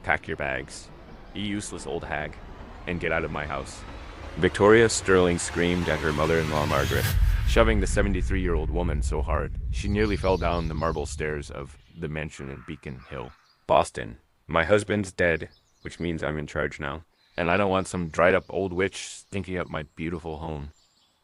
Pack your bags, you useless old hag, and get out of my house." Victoria Sterling screamed at her mother-in-law Margaret, shoving the 73-year-old woman so hard she nearly fell down the marble stairs of the mansion in Beacon Hill. "Boston, my husband's dead, which means I'm in charge now, and I don't want some dried-up old witch stinking up my beautiful home."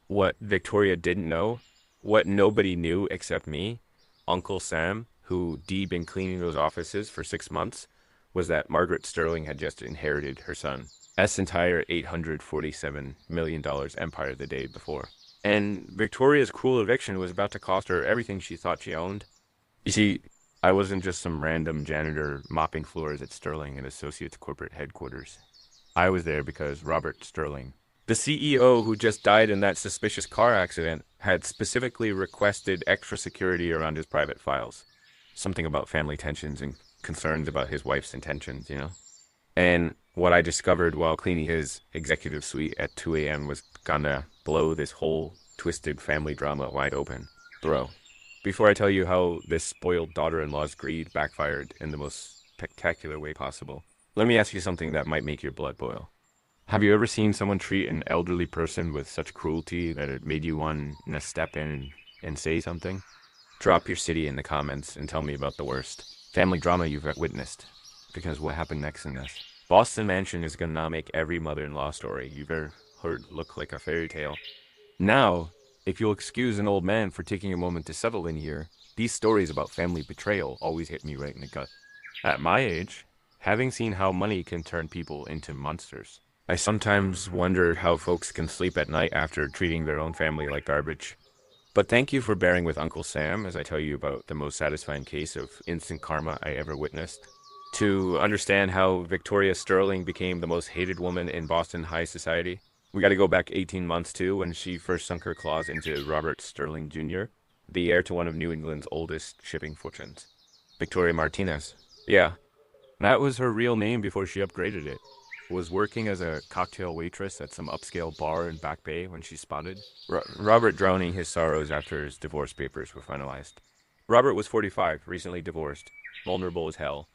What Victoria didn't know, what nobody knew except me, Uncle Sam, who'd been cleaning those offices for 6 months, was that Margaret Sterling had just inherited her son's entire $847 million empire the day before. And Victoria's cruel eviction was about to cost her everything she thought she owned. You see, I wasn't just some random janitor mopping floors at Sterling and Associates corporate headquarters. I was there because Robert Sterling, the CEO who just died in that suspicious car accident, had specifically requested extra security around his private files. Something about family tensions and concerns about his wife's intentions, And what I discovered while cleaning his executive suite at 2 a.m. was gonna blow this whole twisted family drama wide open. Bro, before I tell you how this spoiled daughter-in-law's greed backfired in the most spectacular way possible, let me ask you something that might make your blood boil. Have you ever seen someone treat an elderly person with such cruelty that it made you want to step in and say something? Drop your city in the comments and tell me about the worst family drama you've witnessed. Because what happened next in this? Boston Mansion is gonna make every mother-in-law story you've ever heard look like a fairy tale. Now, if you'll excuse an old man for taking a moment to settle in here, these stories about family betrayal always hit me right in the gut. At my age, having seen how money can turn people into monsters, I sometimes wonder how folks can sleep at night after treating their own family like garbage. But thank you for bearing with Uncle Sam as I tell you about the most satisfying case of instant karma I ever witnessed. To understand how Victoria Sterling became the most hated woman in Boston high society, we got to go back 18 months to when she first sunk her claws into Robert Sterling Jr., the heir to one of New England's oldest shipping fortunes. Victoria Martinez. Yeah, that was her real name before she upgraded it. Was working as a cocktail waitress at some upscale bar in Back Bay when she spotted Robert drowning his sorrows after his divorce papers were finalized. Robert was 45, recently divorced, vulnerable as hell,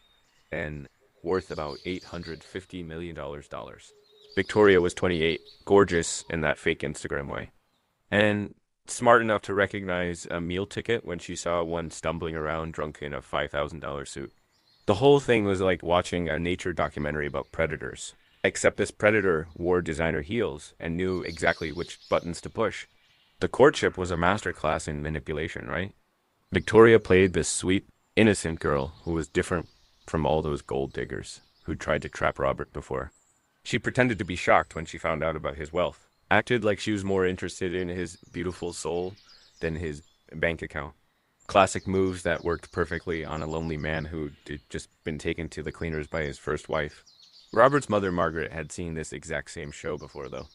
and worth about $850 million. Victoria was 28, gorgeous in that fake Instagram way, and smart enough to recognize a meal ticket when she saw one stumbling around drunk in a $5,000 suit. The whole thing was like watching a nature documentary about predators, except this predator wore designer heels and knew exactly which buttons to push. The courtship was a masterclass in manipulation, right? Victoria played this sweet, innocent girl who was different from all those gold diggers who tried to trap Robert before. She pretended to be shocked when she found out about his wealth, acted like she was more interested in his beautiful soul than his bank account. Classic moves that worked perfectly on a lonely man who'd just been taken to the cleaners by his first wife. Robert's mother, Margaret, had seen this exact same show before, though.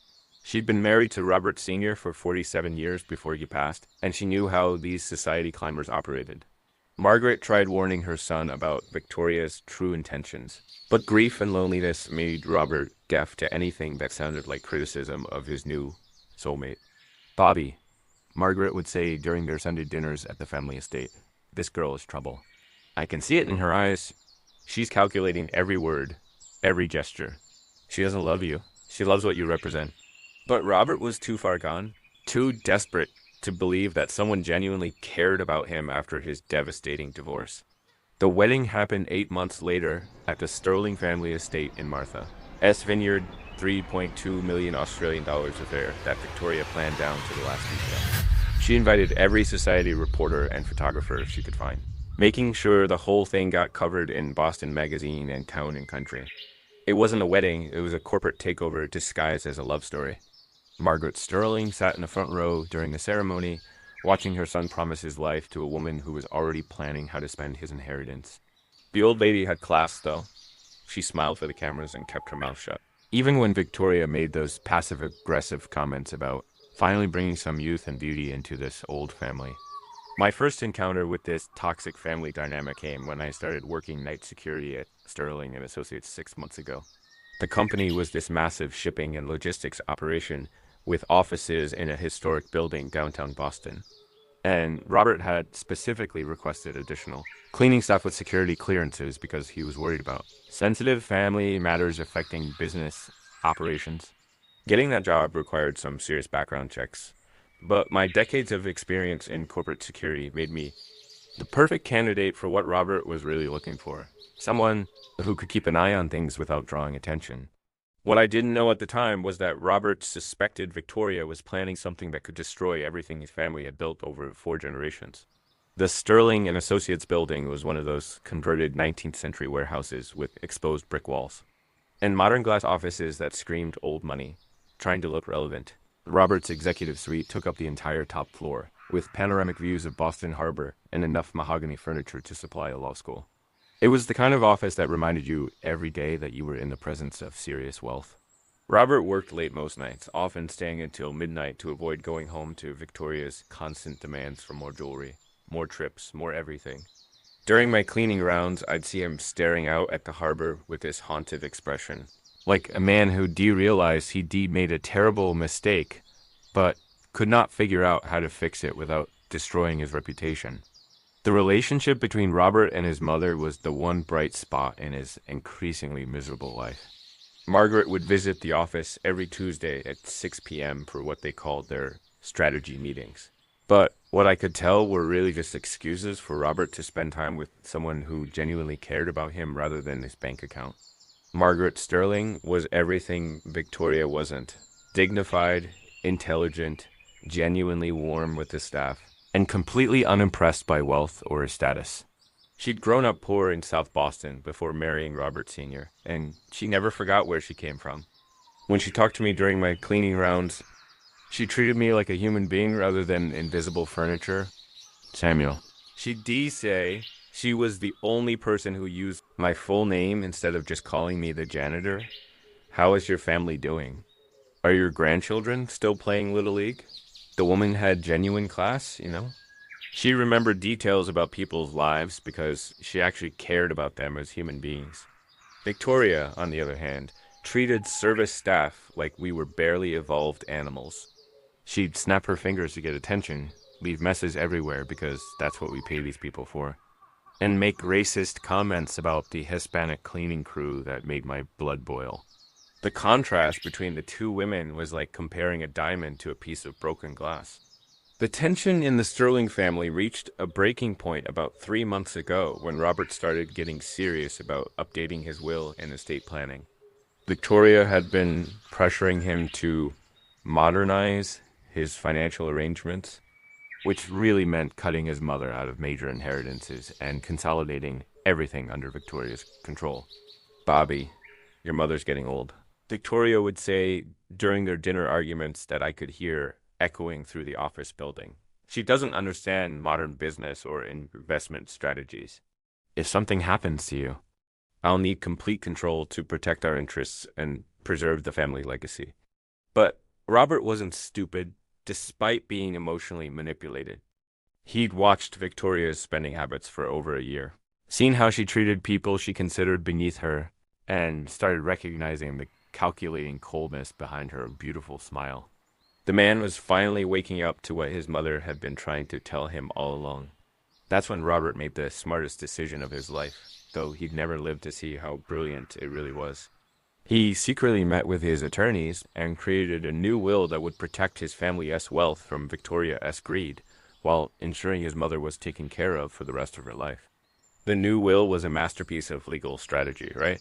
She'd been married to Robert Sr. for 47 years before he passed, and she knew how these society climbers operated. Margaret tried warning her son about Victoria's true intentions, but grief and loneliness made Robert deaf to anything that sounded like criticism of his new soulmate. "Bobby," Margaret would say during their Sunday dinners at the family estate, "this girl is trouble. I can see it in her eyes. She's calculating every word, every gesture. She doesn't love you. She loves what you represent." But Robert was too far gone, too desperate to believe that someone genuinely cared about him after his devastating divorce. The wedding happened 8 months later at the Sterling family estate in Martha. S Vineyard, 3.2 million Australian dollars affair that Victoria planned down to the last detail. She invited every society reporter and photographer she could find, making sure the whole thing got covered in Boston Magazine and Town and Country. It wasn't a wedding, it was a corporate takeover disguised as a love story. Margaret Sterling sat in the front row during the ceremony, watching her son promise his life to a woman who was already planning how to spend his inheritance. The old lady had class, though. She smiled for the cameras and kept her mouth shut. Even when Victoria made those passive-aggressive comments about finally bringing some youth and beauty into this old family. My first encounter with this toxic family dynamic came when I started working night security at Sterling and Associates 6 months ago. The company was this massive shipping and logistics operation with offices in a historic building downtown Boston. and Robert had specifically requested additional cleaning staff with security clearances because he was worried about sensitive family matters affecting business operations. Getting that job required some serious background checks, but my decades of experience in corporate security made me the perfect candidate for what Robert was really looking for. Someone who could keep an eye on things without drawing attention. What I didn't know at the time was that Robert suspected Victoria was planning something that could destroy everything his family had built over 4 generations. The Sterling and Associates building was one of those converted 19th century warehouses with exposed brick walls and modern glass offices that screamed old money, trying to look relevant. Robert's executive suite took up the entire top floor, with panoramic views of Boston Harbor and enough mahogany furniture to supply a law school. It was the kind of office that reminded you every day that you were in the presence of serious wealth. Robert worked late most nights, often staying until midnight to avoid going home to Victoria's constant demands for more jewelry, more trips, more everything. During my cleaning rounds, I'd see him staring out at the harbor with this haunted expression, like a man who realized he'd made a terrible mistake, but could not figure out how to fix it without destroying his reputation. The relationship between Robert and his mother was the one bright spot in his increasingly miserable life. Margaret would visit the office every Tuesday at 6 p.m. for what they called their strategy meetings. But what I could tell were really just excuses for Robert to spend time with someone who genuinely cared about him rather than his bank account. Margaret Sterling was everything Victoria wasn't. Dignified, intelligent, genuinely warm with the staff, and completely unimpressed by wealth or status. She'd grown up poor in South Boston before marrying Robert Sr., and she never forgot where she came from. When she talked to me during my cleaning rounds, she treated me like a human being rather than invisible furniture. Samuel. She'd say she was the only person who used my full name instead of just calling me the janitor. How is your family doing? Are your grandchildren still playing Little League? The woman had genuine class, She remembered details about people's lives because she actually cared about them as human beings. Victoria, on the other hand, treated service staff like we were barely evolved animals. She'd snap her fingers to get attention, leave messes everywhere because that's what we pay these people for, and make racist comments about the Hispanic cleaning crew that made my blood boil. The contrast between the two women was like comparing a diamond to a piece of broken glass. The tension in the Sterling family reached a breaking point about 3 months ago when Robert started getting serious about updating his will and estate planning. Victoria had been pressuring him to modernize his financial arrangements, which really meant cutting his mother out of major inheritances and consolidating everything under Victoria's control. Bobby, your mother's getting old. Victoria would say during their dinner arguments that I could hear echoing through the office building. She doesn't understand modern business or investment strategies. If something happens to you, I'll need complete control to protect our interests and preserve the family legacy. But Robert wasn't stupid, despite being emotionally manipulated. He'd watched Victoria's spending habits for over a year, seen how she treated people she considered beneath her, and started recognizing the calculating coldness behind her beautiful smile. The man was finally waking up to what his mother had been trying to tell him all along. That's when Robert made the smartest decision of his life, though he'd never lived to see how brilliant it really was. He secretly met with his attorneys and created a new will that would protect his family's wealth from Victoria's greed, while ensuring his mother was taken care of for the rest of her life. The new will was a masterpiece of legal strategy, right?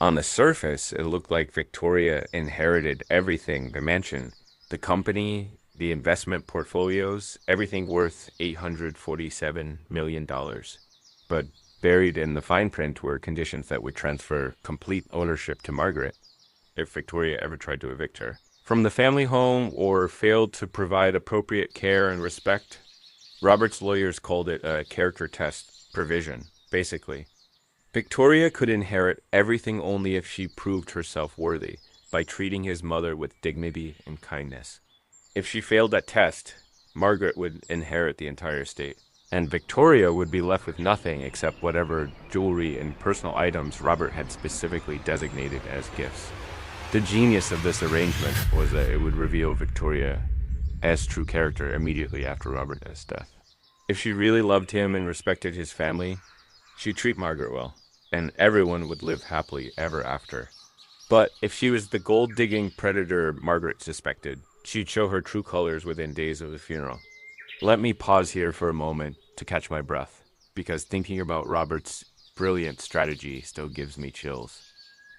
On the surface, it looked like Victoria inherited everything, the mansion, the company, the investment portfolios, everything worth $847 million. But buried in the fine print were conditions that would transfer complete ownership to Margaret, if Victoria ever tried to evict her, from the family home or failed to provide appropriate care and respect. Robert's lawyers called it a character test provision, basically. Victoria could inherit everything only if she proved herself worthy, by treating his mother with dignity and kindness. If she failed that test, Margaret would inherit the entire estate, and Victoria would be left with nothing except whatever jewelry and personal items Robert had specifically designated as gifts. The genius of this arrangement was that it would reveal Victoria as true character immediately after Robert's death. If she really loved him and respected his family, she'd treat Margaret well, and everyone would live happily ever after. But if she was the gold-digging predator Margaret suspected, she'd show her true colors within days of the funeral. Let me pause here for a moment to catch my breath, because thinking about Robert's brilliant strategy still gives me chills.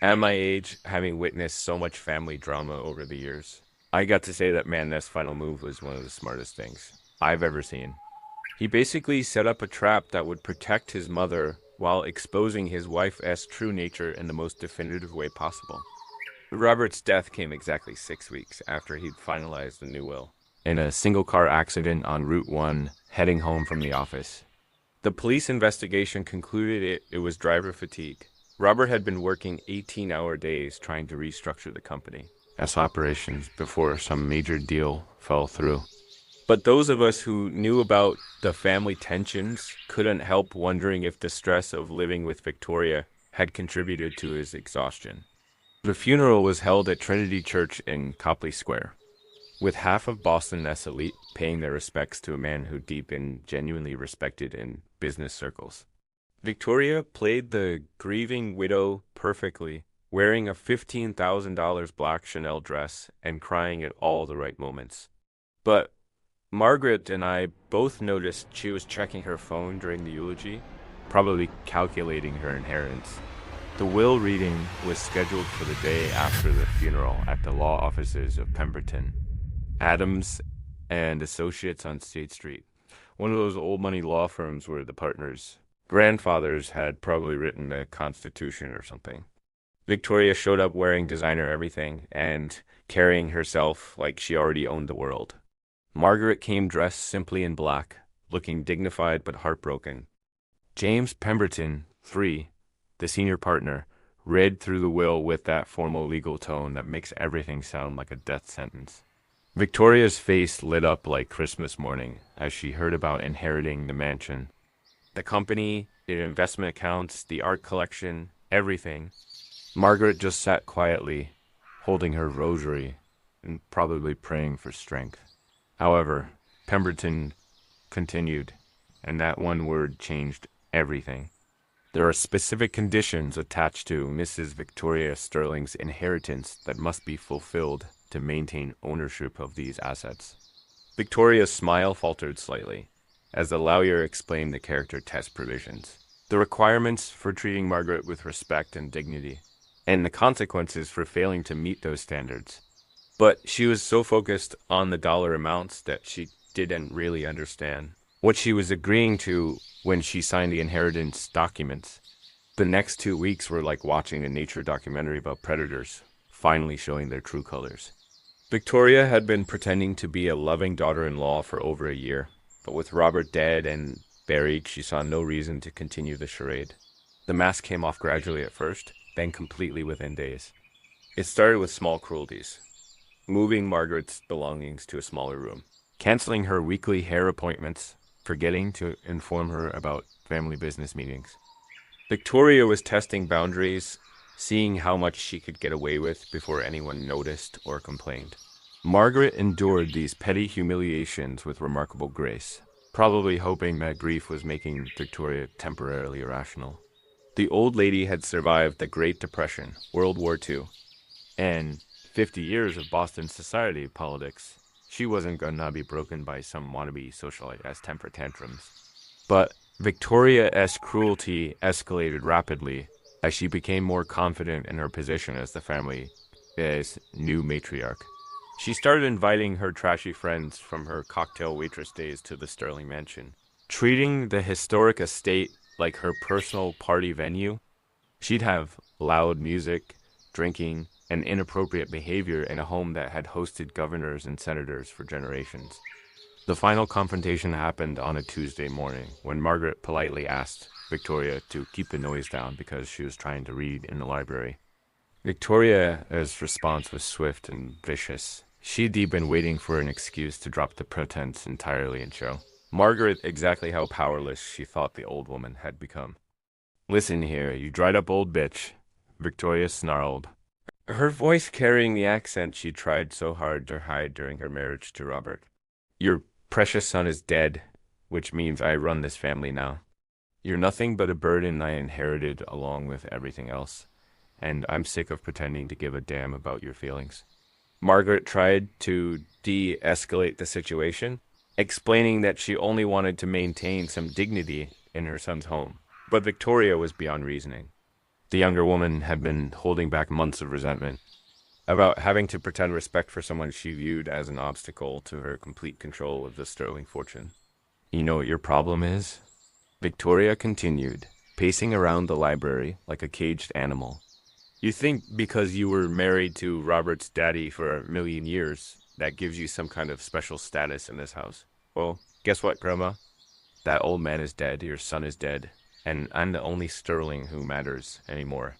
At my age, having witnessed so much family drama over the years, I got to say that Ness's final move was one of the smartest things I've ever seen. He basically set up a trap that would protect his mother while exposing his wife's true nature in the most definitive way possible. Robert's death came exactly 6 weeks after he'd finalized the new will, in a single-car accident on Route 1, heading home from the office. The police investigation concluded it was driver fatigue. Robert had been working 18-hour days trying to restructure the company as operations before some major deal fell through. But those of us who knew about the family tensions couldn't help wondering if the stress of living with Victoria had contributed to his exhaustion. The funeral was held at Trinity Church in Copley Square, with half of Boston's elite paying their respects to a man who deep been genuinely respected in business circles. Victoria played the grieving widow perfectly, wearing a $15,000 black Chanel dress and crying at all the right moments. But Margaret and I both noticed she was checking her phone during the eulogy, probably calculating her inheritance. The will reading was scheduled for the day after the funeral at the law offices of Pemberton, Adams, and Associates on State Street, one of those old money law firms where the partners' grandfathers had probably written the Constitution or something. Victoria showed up wearing designer everything and carrying herself like she already owned the world. Margaret came dressed simply in black, looking dignified but heartbroken. James Pemberton, 3, the senior partner, read through the will with that formal legal tone that makes everything sound like a death sentence. Victoria's face lit up like Christmas morning as she heard about inheriting the mansion. The company, the investment accounts, the art collection, everything. Margaret just sat quietly, holding her rosary and probably praying for strength. However, Pemberton continued, and that one word changed everything. There are specific conditions attached to Mrs. Victoria Sterling's inheritance that must be fulfilled to maintain ownership of these assets. Victoria's smile faltered slightly as the lawyer explained the character test provisions, the requirements for treating Margaret with respect and dignity, and the consequences for failing to meet those standards. But she was so focused on the dollar amounts that she didn't really understand what she was agreeing to when she signed the inheritance documents. The next 2 weeks were like watching a nature documentary about predators, finally showing their true colors. Victoria had been pretending to be a loving daughter-in-law for over a year, but with Robert dead and buried, she saw no reason to continue the charade. The mask came off gradually at first, then completely within days. It started with small cruelties, moving Margaret's belongings to a smaller room, canceling her weekly hair appointments, forgetting to inform her about family business meetings. Victoria was testing boundaries, seeing how much she could get away with before anyone noticed or complained. Margaret endured these petty humiliations with remarkable grace, probably hoping that grief was making Victoria temporarily irrational. The old lady had survived the Great Depression, World War II, and 50 years of Boston society politics. She wasn't gonna be broken by some wannabe socialite as temper tantrums. But Victoria's cruelty escalated rapidly as she became more confident in her position as the family's new matriarch. She started inviting her trashy friends from her cocktail waitress days to the Sterling mansion, treating the historic estate like her personal party venue. She'd have loud music, drinking, and inappropriate behavior in a home that had hosted governors and senators for generations. The final confrontation happened on a Tuesday morning when Margaret politely asked Victoria to keep the noise down because she was trying to read in the library. Victoria's response was swift and vicious. She'd been waiting for an excuse to drop the pretense entirely and show Margaret exactly how powerless she thought the old woman had become. "Listen here, you dried up old bitch," Victoria snarled, her voice carrying the accent she tried so hard to hide during her marriage to Robert. Your precious son is dead, which means I run this family now. You're nothing but a burden I inherited along with everything else, and I'm sick of pretending to give a damn about your feelings. Margaret tried to de-escalate the situation, explaining that she only wanted to maintain some dignity in her son's home. But Victoria was beyond reasoning. The younger woman had been holding back months of resentment about having to pretend respect for someone she viewed as an obstacle to her complete control of the sterling fortune. You know what your problem is? Victoria continued, pacing around the library like a caged animal. You think because you were married to Robert's daddy for a million years, that gives you some kind of special status in this house. Well, guess what, Grandma? That old man is dead, your son is dead, and I'm the only sterling who matters anymore.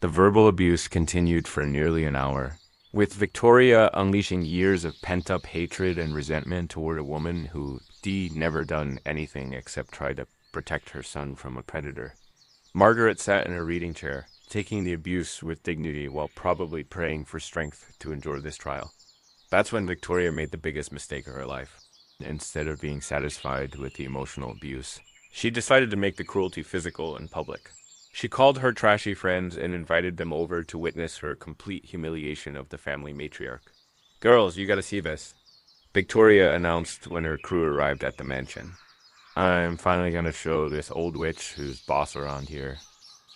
The verbal abuse continued for nearly an hour, with Victoria unleashing years of pent-up hatred and resentment toward a woman who never done anything except try to protect her son from a predator. Margaret sat in her reading chair, taking the abuse with dignity while probably praying for strength to endure this trial. That's when Victoria made the biggest mistake of her life. Instead of being satisfied with the emotional abuse, she decided to make the cruelty physical in public. She called her trashy friends and invited them over to witness her complete humiliation of the family matriarch. Girls, you gotta see this, Victoria announced when her crew arrived at the mansion. I'm finally gonna show this old witch who's boss around here.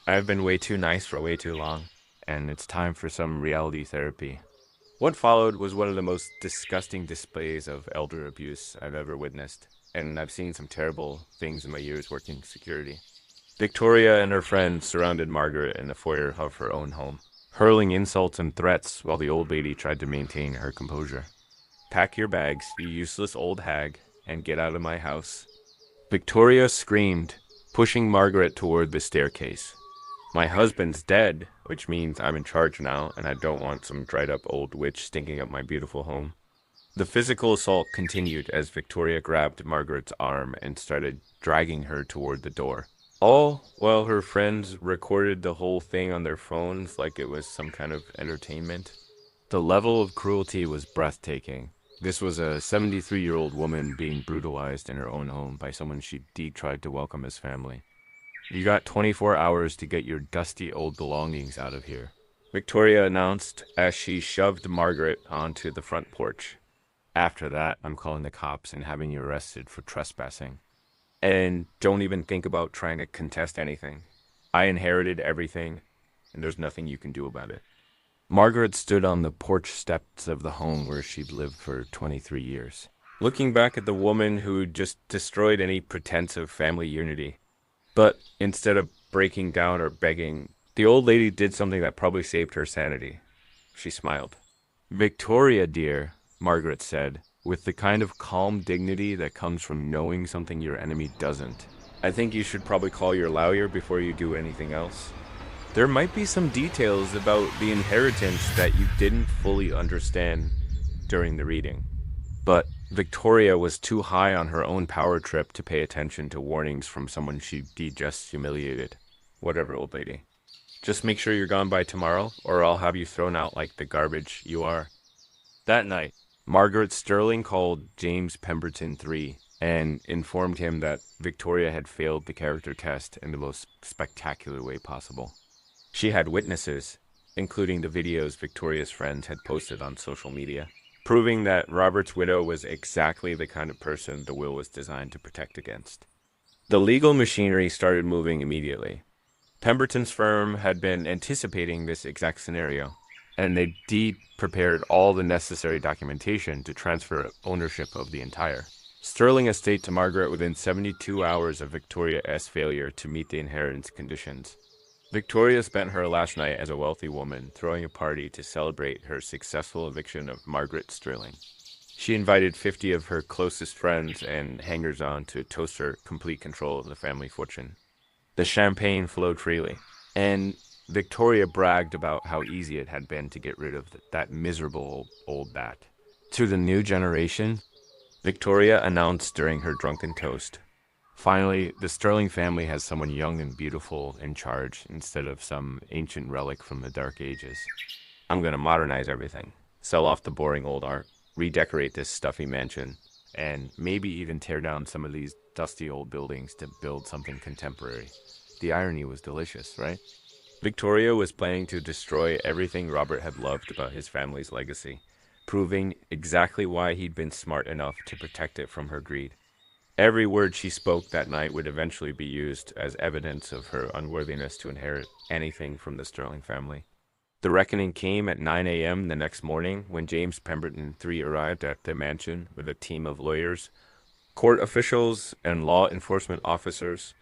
I've been way too nice for way too long, and it's time for some reality therapy. What followed was one of the most disgusting displays of elder abuse I've ever witnessed, and I've seen some terrible things in my years working security. Victoria and her friends surrounded Margaret in the foyer of her own home, hurling insults and threats while the old lady tried to maintain her composure. Pack your bags, you useless old hag, and get out of my house. Victoria screamed, pushing Margaret toward the staircase. My husband's dead, which means I'm in charge now, and I don't want some dried-up old witch stinking up my beautiful home. The physical assault continued as Victoria grabbed Margaret's arm and started dragging her toward the door. All while her friends recorded the whole thing on their phones like it was some kind of entertainment. The level of cruelty was breathtaking. This was a 73-year-old woman being brutalized in her own home by someone she tried to welcome as family. You got 24 hours to get your dusty old belongings out of here, Victoria announced as she shoved Margaret onto the front porch. After that, I'm calling the cops and having you arrested for trespassing. And don't even think about trying to contest anything. I inherited everything, and there's nothing you can do about it. Margaret stood on the porch steps of the home where she'd lived for 23 years, looking back at the woman who just destroyed any pretense of family unity. But instead of breaking down or begging, the old lady did something that probably saved her sanity. She smiled. Victoria, dear, Margaret said, with the kind of calm dignity that comes from knowing something your enemy doesn't. I think you should probably call your lawyer before you do anything else. There might be some details about the inheritance that you didn't fully understand during the reading. But Victoria was too high on her own power trip to pay attention to warnings from someone she just humiliated. Whatever, old lady. Just make sure you're gone by tomorrow, or I'll have you thrown out like the garbage you are. That night, Margaret Sterling called James Pemberton III and informed him that Victoria had failed the character test in the most spectacular way possible. She had witnesses, including the videos Victoria's friends had posted on social media, proving that Robert's widow was exactly the kind of person the will was designed to protect against. The legal machinery started moving immediately. Pemberton's firm had been anticipating this exact scenario, and they prepared all the necessary documentation to transfer ownership of the entire Sterling estate to Margaret within 72 hours of Victoria's failure to meet the inheritance conditions. Victoria spent her last night as a wealthy woman, throwing a party to celebrate her successful eviction of Margaret Sterling. She invited 50 of her closest friends and hangers-on to toast her complete control of the family fortune. The champagne flowed freely, and Victoria bragged about how easy it had been to get rid of that miserable old bat. To the new generation, Victoria announced during her drunken toast, finally, the Sterling family has someone young and beautiful in charge instead of some ancient relic from the Dark Ages. I'm gonna modernize everything, sell off the boring old art, redecorate this stuffy mansion, and maybe even tear down some of these dusty old buildings to build something contemporary. The irony was delicious, right? Victoria was planning to destroy everything Robert had loved about his family's legacy, proving exactly why he'd been smart enough to protect it from her greed. Every word she spoke that night would eventually be used as evidence of her unworthiness to inherit anything from the Sterling family. The reckoning came at 9 a.m. the next morning when James Pemberton III arrived at the mansion with a team of lawyers, court officials, and law enforcement officers.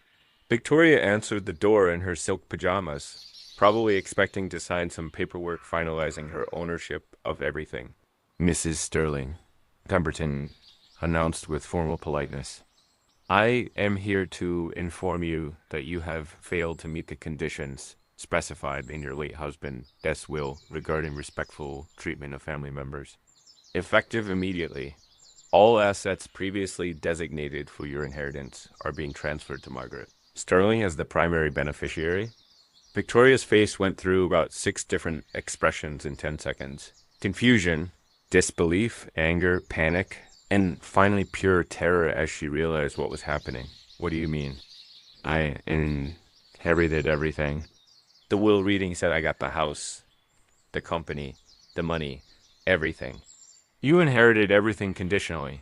Victoria answered the door in her silk pajamas, probably expecting to sign some paperwork finalizing her ownership of everything. "Mrs. Sterling," Pemberton announced with formal politeness, "I am here to inform you that you have failed to meet the conditions specified in your late husband's death will regarding respectful treatment of family members. Effective immediately, all assets previously designated for your inheritance are being transferred to Margaret. Sterling as the primary beneficiary." Victoria's face went through about 6 different expressions in 10 seconds. Confusion, disbelief, anger, panic, and finally pure terror as she realized what was happening. "What do you mean?" "I inherited everything." The will reading said I got the house, the company, the money, everything. "You inherited everything conditionally,"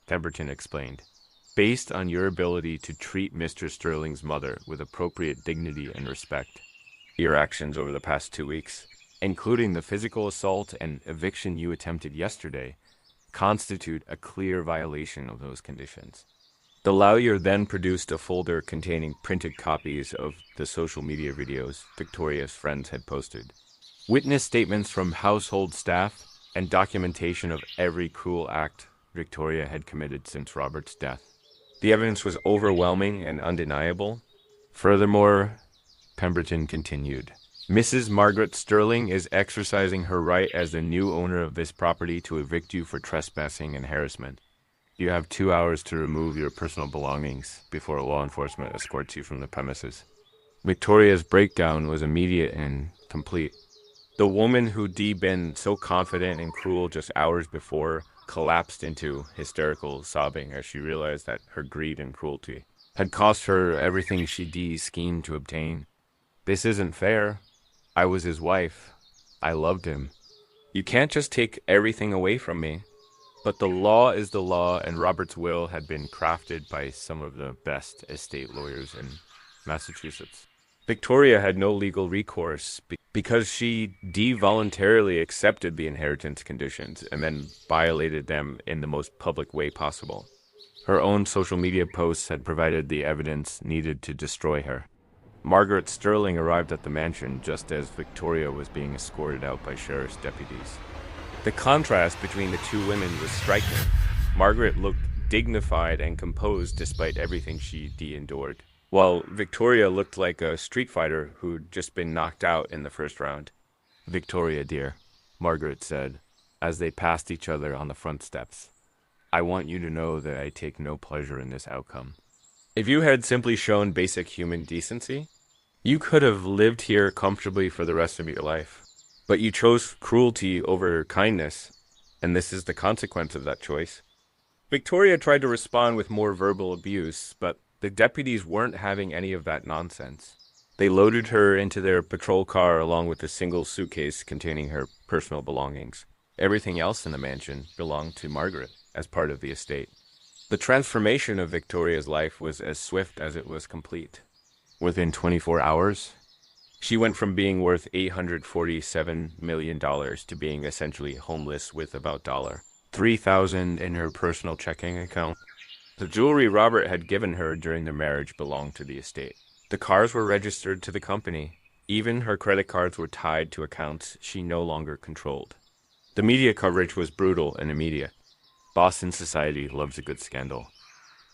Pemberton explained, "based on your ability to treat Mr. Sterling's mother with appropriate dignity and respect. Your actions over the past 2 weeks, including the physical assault and eviction you attempted yesterday, constitute a clear violation of those conditions." The lawyer then produced a folder containing printed copies of the social media videos Victoria's friends had posted, witness statements from household staff, and documentation of every cruel act Victoria had committed since Robert's death. The evidence was overwhelming and undeniable. Furthermore, Pemberton continued, "Mrs. Margaret Sterling is exercising her right as the new owner of this property to evict you for trespassing and harassment. You have 2 hours to remove your personal belongings before law enforcement escorts you from the premises." Victoria's breakdown was immediate and complete. The woman who'd been so confident and cruel just hours before collapsed into hysterical sobbing as she realized that her greed and cruelty had cost her everything she'd schemed to obtain. "This isn't fair. I was his wife. I loved him. You can't just take everything away from me." But the law is the law, and Robert's will had been crafted by some of the best estate lawyers in Massachusetts. Victoria had no legal recourse because she voluntarily accepted the inheritance conditions and then violated them in the most public way possible. Her own social media posts had provided the evidence needed to destroy her. Margaret Sterling arrived at the mansion just as Victoria was being escorted out by sheriff's deputies. The contrast between the two women was striking. Margaret looked dignified and composed despite everything she'd endured, while Victoria looked like a street fighter who'd just been knocked out in the first round. "Victoria, dear," Margaret said, as they passed each other on the front steps, "I want you to know that I take no pleasure in this outcome. If you had simply shown basic human decency, you could have lived here comfortably for the rest of your life. But you chose cruelty over kindness, and this is the consequence of that choice." Victoria tried to respond with more verbal abuse, but the deputies weren't having any of that nonsense. They loaded her into their patrol car along with a single suitcase containing her personal belongings. Everything else in the mansion belonged to Margaret as part of the estate. The transformation of Victoria's life was as swift as it was complete. Within 24 hours, she went from being worth $847 million to being essentially homeless with about $3,000 in her personal checking account. The jewelry Robert had given her during their marriage belonged to the estate. The cars were registered to the company. Even her credit cards were tied to accounts she no longer controlled. The media coverage was brutal and immediate. Boston society loves a good scandal.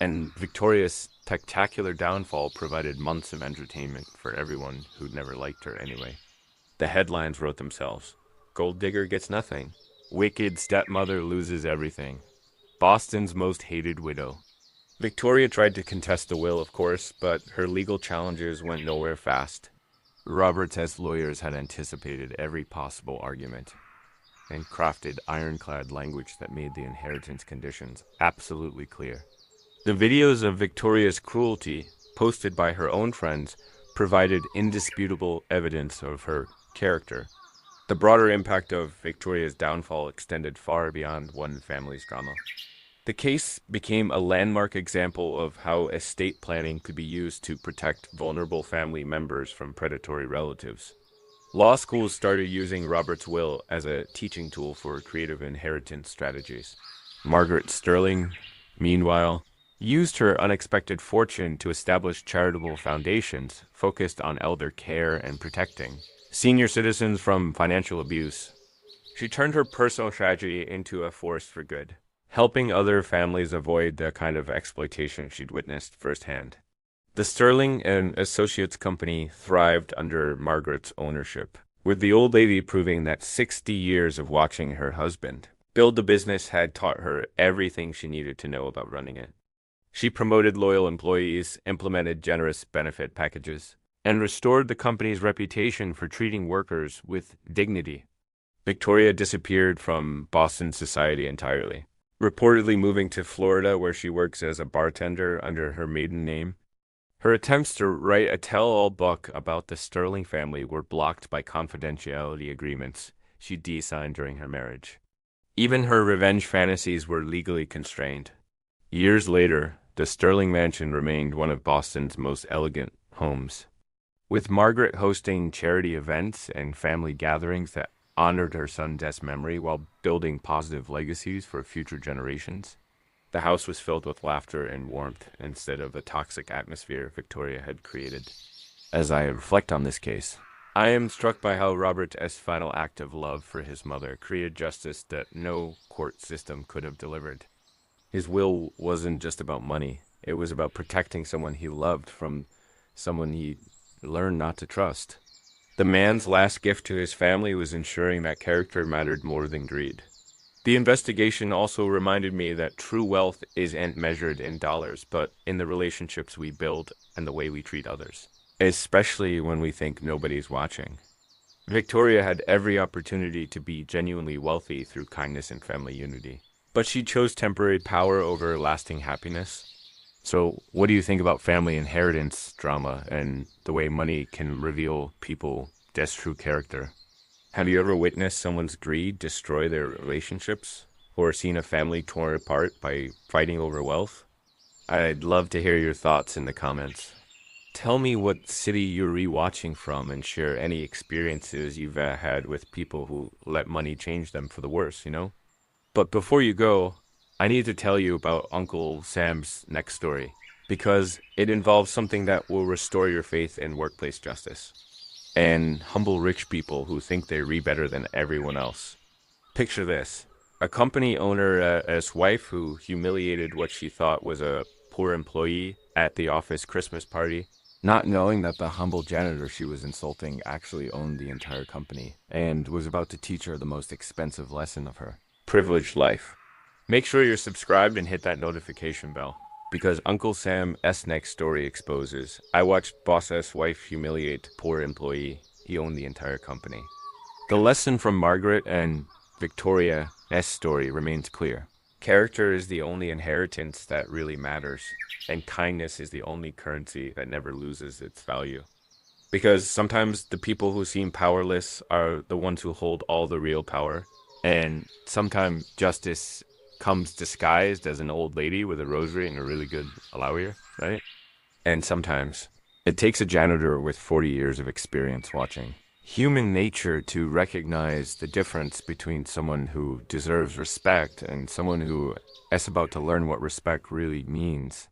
And Victoria's spectacular downfall provided months of entertainment for everyone who'd never liked her anyway. The headlines wrote themselves. "Gold digger gets nothing. Wicked stepmother loses everything. Boston's most hated widow." Victoria tried to contest the will, of course, but her legal challenges went nowhere fast. Robert's lawyers had anticipated every possible argument and crafted ironclad language that made the inheritance conditions absolutely clear. The videos of Victoria's cruelty, posted by her own friends, provided indisputable evidence of her character. The broader impact of Victoria's downfall extended far beyond one family's drama. The case became a landmark example of how estate planning could be used to protect vulnerable family members from predatory relatives. Law schools started using Robert's will as a teaching tool for creative inheritance strategies. Margaret Sterling, meanwhile, used her unexpected fortune to establish charitable foundations focused on elder care and protecting senior citizens from financial abuse. She turned her personal tragedy into a force for good, helping other families avoid the kind of exploitation she'd witnessed firsthand. The Sterling and Associates Company thrived under Margaret's ownership, with the old lady proving that 60 years of watching her husband build the business had taught her everything she needed to know about running it. She promoted loyal employees, implemented generous benefit packages, and restored the company's reputation for treating workers with dignity. Victoria disappeared from Boston society entirely, reportedly moving to Florida where she works as a bartender under her maiden name. Her attempts to write a tell-all book about the Sterling family were blocked by confidentiality agreements she signed during her marriage. Even her revenge fantasies were legally constrained. Years later, the Sterling mansion remained one of Boston's most elegant homes, with Margaret hosting charity events and family gatherings that honored her son's death's memory while building positive legacies for future generations. The house was filled with laughter and warmth instead of the toxic atmosphere Victoria had created. As I reflect on this case, I am struck by how Robert's final act of love for his mother created justice that no court system could have delivered. His will wasn't just about money. It was about protecting someone he loved from someone he learned not to trust. The man's last gift to his family was ensuring that character mattered more than greed. The investigation also reminded me that true wealth isn't measured in dollars, but in the relationships we build and the way we treat others, especially when we think nobody's watching. Victoria had every opportunity to be genuinely wealthy through kindness and family unity, but she chose temporary power over lasting happiness. So, what do you think about family inheritance drama and the way money can reveal people's true character? Have you ever witnessed someone's greed destroy their relationships, or seen a family torn apart by fighting over wealth? I'd love to hear your thoughts in the comments. Tell me what city you're rewatching from and share any experiences you've had with people who let money change them for the worse, But before you go, I need to tell you about Uncle Sam's next story, because it involves something that will restore your faith in workplace justice and humble rich people who think they're better than everyone else. Picture this: a company owner's wife who humiliated what she thought was a poor employee at the office Christmas party, not knowing that the humble janitor she was insulting actually owned the entire company and was about to teach her the most expensive lesson of her privileged life. Make sure you're subscribed and hit that notification bell, because Uncle Sam's next story exposes I watched boss's wife humiliate poor employee. He owned the entire company. The lesson from Margaret and Victoria's story remains clear. Character is the only inheritance that really matters, and kindness is the only currency that never loses its value. Because sometimes the people who seem powerless are the ones who hold all the real power, and sometimes justice comes disguised as an old lady with a rosary and a really good lawyer, right? And sometimes it takes a janitor with 40 years of experience watching human nature to recognize the difference between someone who deserves respect and someone who is about to learn what respect really means.